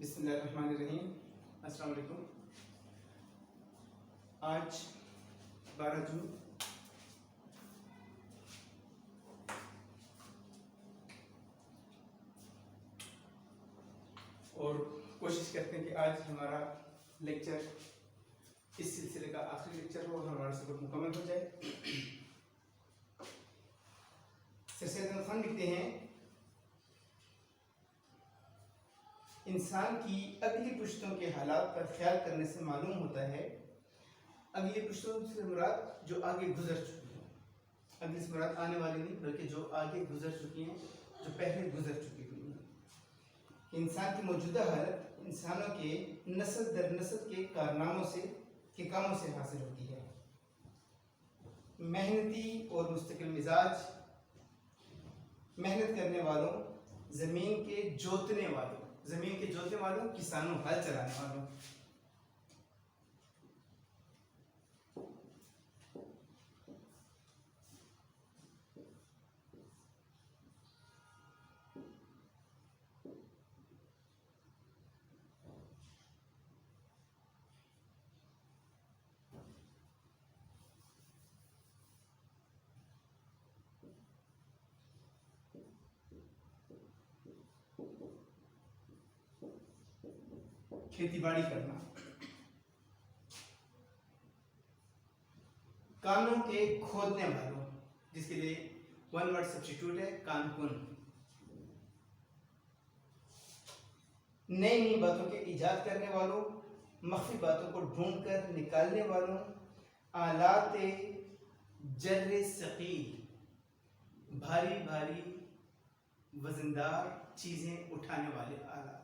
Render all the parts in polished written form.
بسم اللہ الرحمن الرحیم. السلام علیکم. آج 12 جون اور کوشش کرتے ہیں کہ آج ہمارا لیکچر اس سلسلے کا آخری لیکچر ہو اور ہمارا سبق مکمل ہو جائے. سر سید احمد خان لکھتے ہیں انسان کی اگلی پشتوں کے حالات پر خیال کرنے سے معلوم ہوتا ہے. اگلی پشتوں سے مراد جو آگے گزر چکی ہیں، اگلی سے مراد آنے والی نہیں بلکہ جو آگے گزر چکی ہیں، جو پہلے گزر چکی ہوئی ہیں. انسان کی موجودہ حالت انسانوں کے نسل در نسل کے کارناموں سے کے کاموں سے حاصل ہوتی ہے. محنتی اور مستقل مزاج، محنت کرنے والوں، زمین کے جوتنے والوں، کسانوں، ہل چلانے والوں. کھیتی باڑی کرنا، کانوں کے کھودنے والوں، جس کے لیے ون ورڈ سبسٹیٹیوٹ ہے کان کن. نئی باتوں کے ایجاد کرنے والوں، مخفی باتوں کو ڈھونڈ کر نکالنے والوں، آلات جر ثقیل، بھاری وزندار چیزیں اٹھانے والے آلات،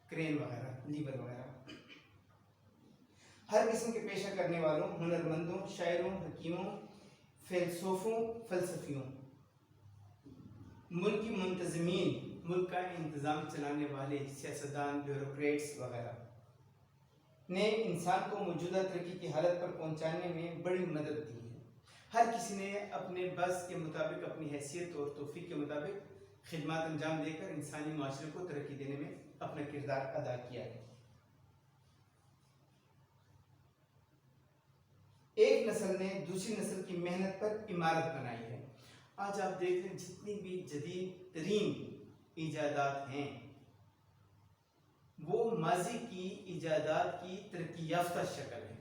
کرین وغیرہ، لیور وغیرہ. ہر قسم کے پیشہ کرنے والوں، ہنرمندوں، شاعروں، حکیموں، فلسفیوں. ملکی منتظمین، ملک کا انتظام چلانے والے، سیاستدان، بیوروکریٹس وغیرہ نے انسان کو موجودہ ترقی کی حالت پر پہنچانے میں بڑی مدد دی ہے. ہر کسی نے اپنے بس کے مطابق، اپنی حیثیت اور توفیق کے مطابق خدمات انجام دے کر انسانی معاشرے کو ترقی دینے میں اپنا کردار ادا کیا ہے. ایک نسل نے دوسری نسل کی محنت پر عمارت بنائی ہے. آج آپ دیکھ لیں جتنی بھی جدید ترین ایجادات ہیں وہ ماضی کی ایجادات کی ترقی یافتہ شکل ہے،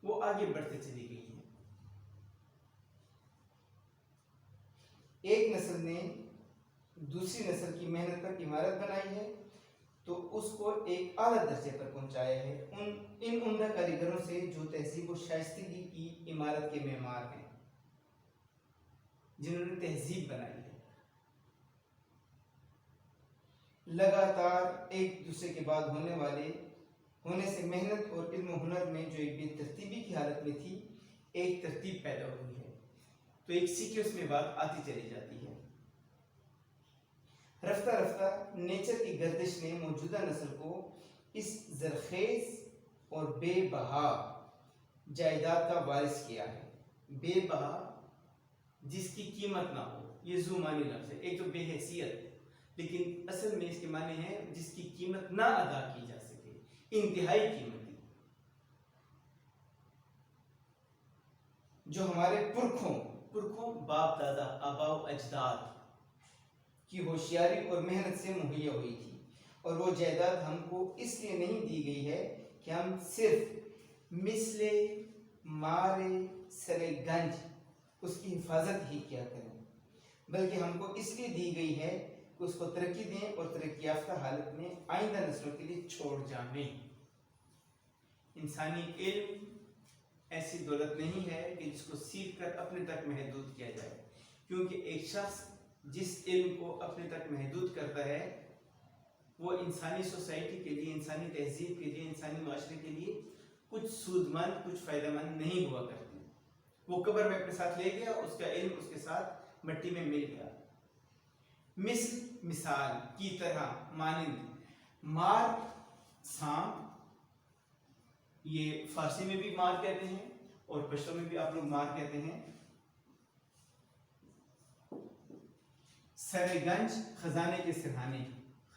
وہ آگے بڑھتے چلی گئی ہیں. ایک نسل نے دوسری نسل کی محنت پر عمارت بنائی ہے تو اس کو ایک اعلیٰ درجے پر پہنچایا ہے. ان عمدہ کاریگروں سے جو تہذیب و شائستگی کی عمارت کے معمار ہیں، جنہوں نے تہذیب بنائی ہے، لگاتار ایک دوسرے کے بعد ہونے سے محنت اور علم و ہنر میں جو ایک بے ترتیبی کی حالت میں تھی، ایک ترتیب پیدا ہوئی ہے. تو ایک سیکوینس میں بات آتی چلی جاتی ہے. رفتہ رفتہ نیچر کی گردش نے موجودہ نسل کو اس زرخیز اور بے بہا جائیداد کا وارث کیا ہے. بے بہا جس کی قیمت نہ ہو، یہ زمانی لفظ ہے. ایک تو بے حیثیت، لیکن اصل میں اس کے معنی ہے جس کی قیمت نہ ادا کی جا سکے، انتہائی قیمتی. جو ہمارے پرکھوں باپ دادا، آباء و اجداد کی ہوشیاری اور محنت سے مہیا ہوئی تھی، اور وہ جائیداد ہم کو اس لیے نہیں دی گئی ہے کہ ہم صرف مثل مارے سرے گنج اس کی حفاظت ہی کیا کریں، بلکہ ہم کو اس لیے دی گئی ہے کہ اس کو ترقی دیں اور ترقی یافتہ حالت میں آئندہ نسلوں کے لیے چھوڑ جائیں. انسانی علم ایسی دولت نہیں ہے کہ جس کو سیکھ کر اپنے تک محدود کیا جائے، کیونکہ ایک شخص جس علم کو اپنے تک محدود کرتا ہے وہ انسانی سوسائٹی کے لیے، انسانی تہذیب کے لیے، انسانی معاشرے کے لیے کچھ سودمند، کچھ فائدہ مند نہیں ہوا کرتی. وہ قبر میں اپنے ساتھ لے گیا، اس کا علم اس کے ساتھ مٹی میں مل گیا. مثال کی طرح، مانند، مار سانپ، یہ فارسی میں بھی مار کہتے ہیں اور پشتو میں بھی آپ لوگ مار کہتے ہیں. سر گنج، خزانے کے سرہانے،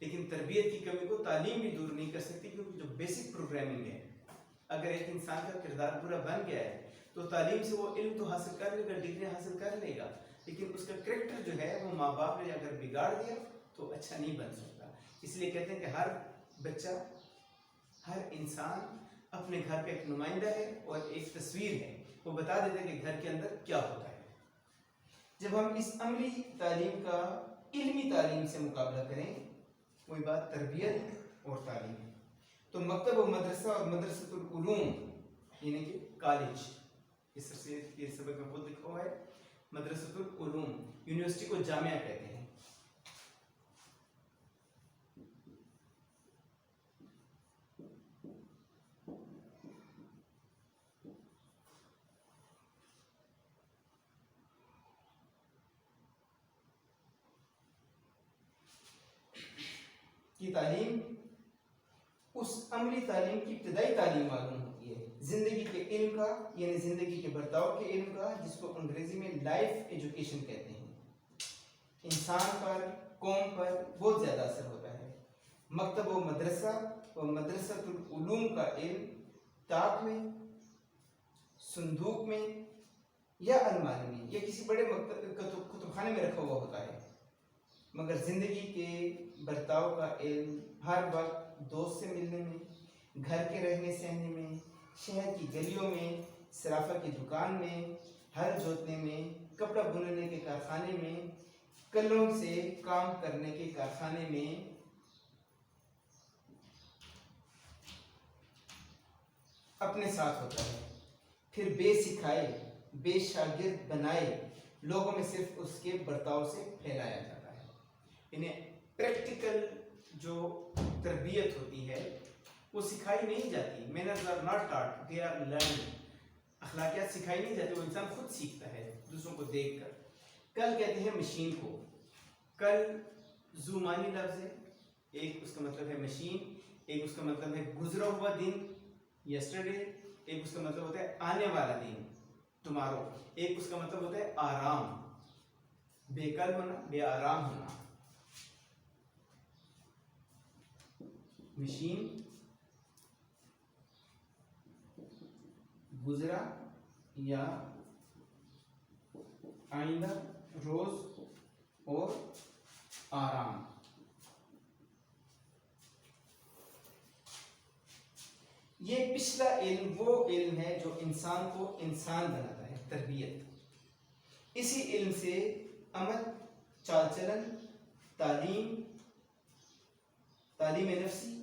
لیکن تربیت کی کمی کو تعلیم بھی دور نہیں کر سکتی، کیونکہ جو بیسک پروگرامنگ ہے، اگر ایک انسان کا کردار برا بن گیا ہے تو تعلیم سے وہ علم تو حاصل کر لے گا، ڈگری حاصل کر لے گا، لیکن اس کا کریکٹر جو ہے وہ ماں باپ نے اگر بگاڑ دیا تو اچھا نہیں بن سکتا۔ اس لیے کہتے ہیں کہ ہر بچہ، ہر انسان اپنے گھر کا ایک نمائندہ ہے اور ایک تصویر ہے، وہ بتا دیتا ہے کہ گھر کے اندر کیا ہوتا ہے۔ جب ہم اس عملی تعلیم کا علمی تعلیم سے مقابلہ کریں، وہی بات تربیت اور تعلیم ہے، تو مکتب و مدرسہ اور مدرسۃ العلوم یعنی کہ کالج، اس سے یہ سبق میں خود لکھا ہوا ہے، مدرسۃ العلوم، یونیورسٹی کو جامعہ کہتے ہیں۔ کی تعلیم اس عملی تعلیم کی ابتدائی تعلیم معلوم ہوتی ہے، زندگی کے علم کا، یعنی زندگی کے برتاؤ کے علم کا، جس کو انگریزی میں لائف ایجوکیشن کہتے ہیں۔ انسان پر، قوم پر بہت زیادہ اثر ہوتا ہے۔ مکتب و مدرسہ و مدرسۃ العلوم کا علم تاک میں، صندوق میں یا الماری میں یا کسی بڑے کتب خانے میں رکھا ہوا ہوتا ہے، مگر زندگی کے برتاؤ کا علم ہر وقت دوست سے ملنے میں، گھر کے رہنے سہنے میں، شہر کی گلیوں میں، صرافہ کی دکان میں، ہل جوتنے میں، کپڑا بننے کے کارخانے میں، کلوں سے کام کرنے کے کارخانے میں، اپنے ساتھ ہوتا ہے۔ پھر بے سکھائے، بے شاگرد بنائے لوگوں میں صرف اس کے برتاؤ سے پھیلایا جاتا ہے۔ انہیں پریکٹیکل جو تربیت ہوتی ہے وہ سکھائی نہیں جاتی۔ manners are not taught, they are learned۔ اخلاقیات سکھائی نہیں جاتی، وہ انسان خود سیکھتا ہے دوسروں کو دیکھ کر۔ کل کہتے ہیں مشین کو، کل زمانی لفظ ہے، ایک اس کا مطلب ہے مشین، ایک اس کا مطلب ہے گزرا ہوا دن یسٹرڈے، ایک اس کا مطلب ہوتا ہے آنے والا دن ٹمارو، ایک اس کا مطلب ہوتا ہے آرام، بے کل ہونا، بے آرام ہونا۔ مشین، گزرا یا آئندہ، روز اور آرام۔ یہ پچھلا علم وہ علم ہے جو انسان کو انسان بناتا ہے، تربیت۔ اسی علم سے عمل، چال چلن، تعلیم نفسی،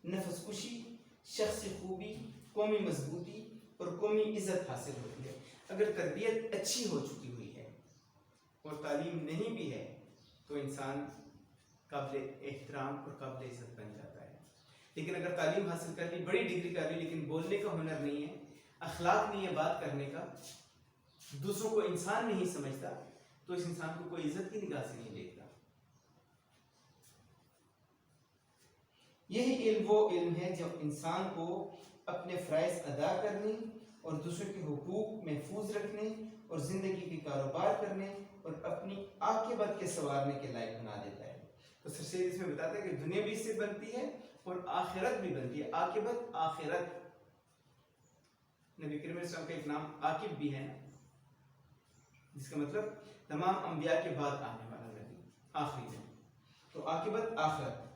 نفس کشی، شخصی خوبی، قومی مضبوطی اور قومی عزت حاصل ہوتی ہے۔ اگر تربیت اچھی ہو چکی ہوئی ہے اور تعلیم نہیں بھی ہے تو انسان قابل احترام اور قابل عزت بن جاتا ہے۔ لیکن اگر تعلیم حاصل کر لی، بڑی ڈگری کر لی، لیکن بولنے کا ہنر نہیں ہے، اخلاق نہیں ہے بات کرنے کا، دوسروں کو انسان نہیں سمجھتا، تو اس انسان کو کوئی عزت کی نگاہ سے نہیں دیکھتا۔ یہی علم وہ علم ہے جو انسان کو اپنے فرائض ادا کرنے اور دوسروں کے حقوق محفوظ رکھنے اور زندگی کے کاروبار کرنے اور اپنی عاقبت کے سنوارنے کے لائق بنا دیتا ہے۔ تو سر سید اس میں بتاتا ہے کہ دنیا بھی اس سے بنتی ہے اور آخرت بھی بنتی ہے۔ عاقبت، آخرت، نبی کریم علیہ السلام کا ایک نام عاقب بھی ہے، جس کا مطلب تمام انبیاء کے بعد آنے والا نبی، آخری نبی۔ تو عاقبت، آخرت،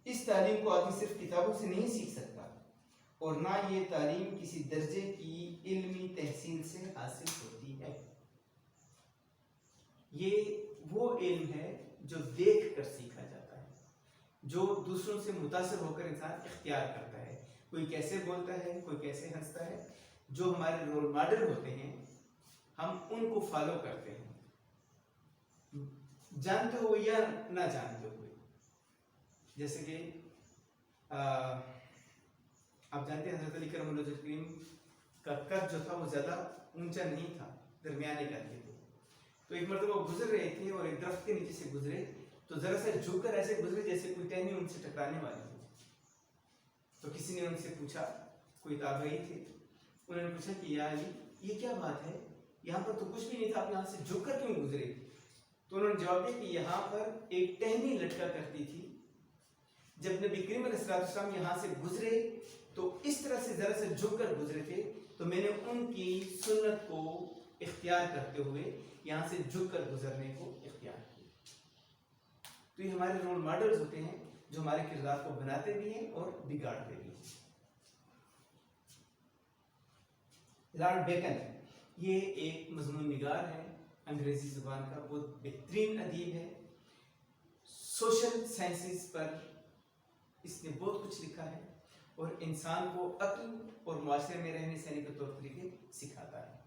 اس تعلیم کو آدمی صرف کتابوں سے نہیں سیکھ سکتا، اور نہ یہ تعلیم کسی درجے کی علمی تحصیل سے حاصل ہوتی ہے۔ یہ وہ علم ہے جو دیکھ کر سیکھا جاتا ہے، جو دوسروں سے متاثر ہو کر انسان اختیار کرتا ہے۔ کوئی کیسے بولتا ہے، کوئی کیسے ہنستا ہے، جو ہمارے رول ماڈل ہوتے ہیں ہم ان کو فالو کرتے ہیں، جانتے ہو یا نہ جانتے ہوئے۔ جیسے کہ آپ جانتے ہیں حضرت علی کرم اللہ وجہ کریم کا قد جو تھا وہ زیادہ اونچا نہیں تھا، درمیانے کا تھے۔ تو ایک مرتبہ وہ گزر رہے تھے اور ایک درخت کے نیچے سے گزرے، تو ذرا سا جھک کر ایسے گزرے جیسے کوئی ٹہنی ان سے ٹکرانے والی ہو۔ تو کسی نے ان سے پوچھا، کوئی تابعی تھے، انہوں نے پوچھا کہ یا علی یہ کیا بات ہے، یہاں پر تو کچھ بھی نہیں تھا، آپ یہاں سے جھک کر کیوں گزرے؟ تو انہوں نے جواب دیا کہ یہاں پر ایک ٹہنی لٹکا کرتی تھی جب نبی کریم علیہ السلام یہاں سے گزرے تو اس طرح سے ذرا سے جھک کر گزرے تھے، تو میں نے ان کی سنت کو اختیار کرتے ہوئے یہاں سے جھک کر گزرنے کو اختیار کیا۔ تو یہ ہمارے رول ماڈلز ہوتے ہیں جو ہمارے کردار کو بناتے بھی ہیں اور بگاڑتے بھی ہیں۔ لارڈ بیکن یہ ایک مضمون نگار ہے، انگریزی زبان کا بہت بہترین ادیب ہے، سوشل سائنسز پر اس نے بہت کچھ لکھا ہے اور انسان کو عقل اور معاشرے میں رہنے سہنے کے طور طریقے سکھاتا ہے۔